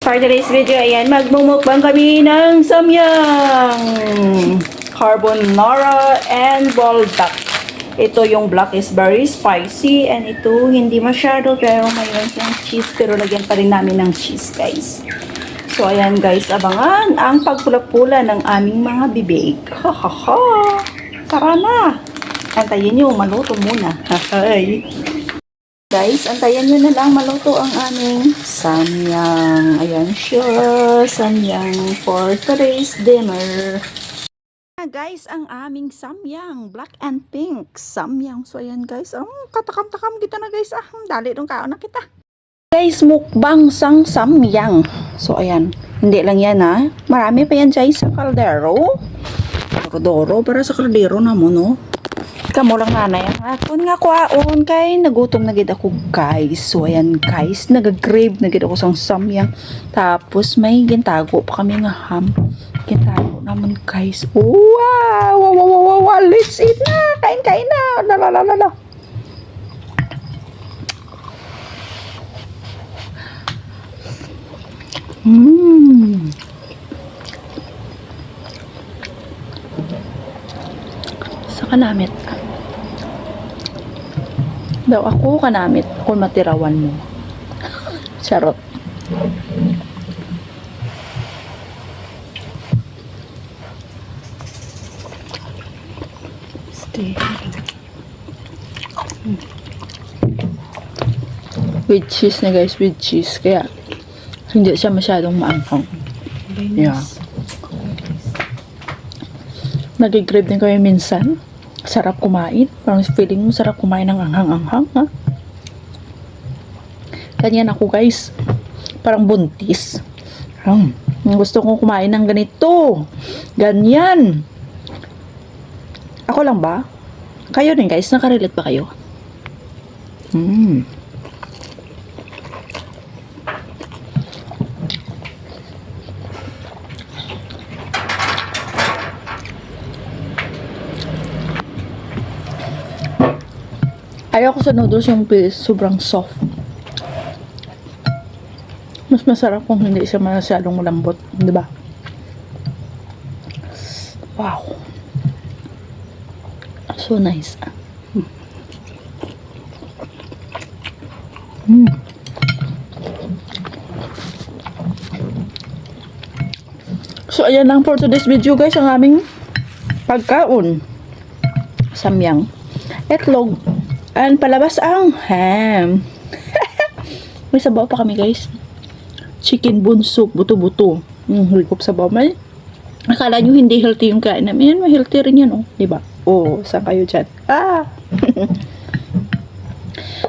For today's video, ayan, magmumukbang kami ng samyang, carbonara, and baldak. Ito yung black is very spicy, and ito hindi masyado, pero mayroon siyang cheese, pero lagyan pa rin namin ng cheese, guys. So, ayan guys, abangan ang pagpula-pula ng aming mga bibig. Ha ha ha! Tara na! Antayin nyo, maluto muna. Hay! Guys, antayin nyo na lang maluto ang aming samyang. Ayan siya, samyang for today's dinner. Guys, ang aming samyang, black and pink samyang. So, ayan guys, katakam-takam kita na guys. Dali dong kaon na kita. Guys, mukbang sang samyang. So, ayan, hindi lang yan marami pa yan guys sa kaldero. Doro, para sa kaldero na mo, no? Kamo lang nanay aton nga kwaon kay nagutom na gid ako guys. So ayan guys, nagagrave na gid ako sang samyang. Tapos may gintago pa kami nga ham. Gintago naman guys. Wow! Wow, wow, wow, wow. Let's eat na. Kain na. La. Sa kanamit. Daw ako kanamit kung matirawan mo. Charot. Stay. With cheese na guys, with cheese. Kaya hindi siya masyadong maanghang. Yeah. Nag-grab din kami minsan. Sarap kumain. Parang feeling mo sarap kumain ng anghang-anghang, ha? Ganyan ako, guys. Parang buntis. Gusto kong kumain ng ganito. Ganyan. Ako lang ba? Kayo din, guys. Nakarelate ba kayo? Ayoko sa noodles yung sobrang soft. Mas masarap kung hindi siya masyadong malambot, di ba? Wow. So nice. So ayan lang for today's video guys, ang aming pagkaon. Samyang, etlog, and palabas ang ham. May sabaw pa kami guys. Chicken bone soup, buto-buto. Hulkop sabaw. May akala nyo hindi healthy yung kain namin. Yan, healthy rin yan, oh. Diba? Oh, saan kayo dyan?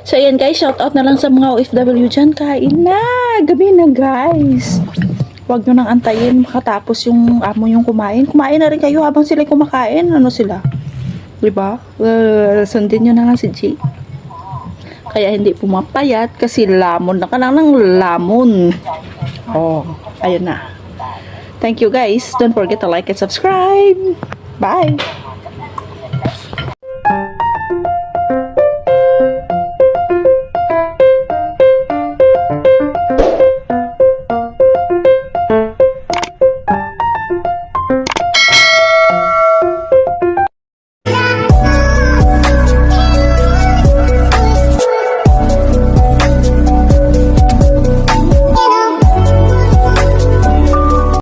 So, ayan guys, shout out na lang sa mga OFW dyan. Kain na! Gabi na guys. Huwag nyo nang antayin makatapos yung amo yung kumain. Kumain na rin kayo habang sila kumakain. Ano sila? Diba? Sundin nyo na lang si G. Kaya hindi pumapayat kasi lamon na ka lang ng lamon. Oh, ayun na. Thank you guys. Don't forget to like and subscribe. Bye!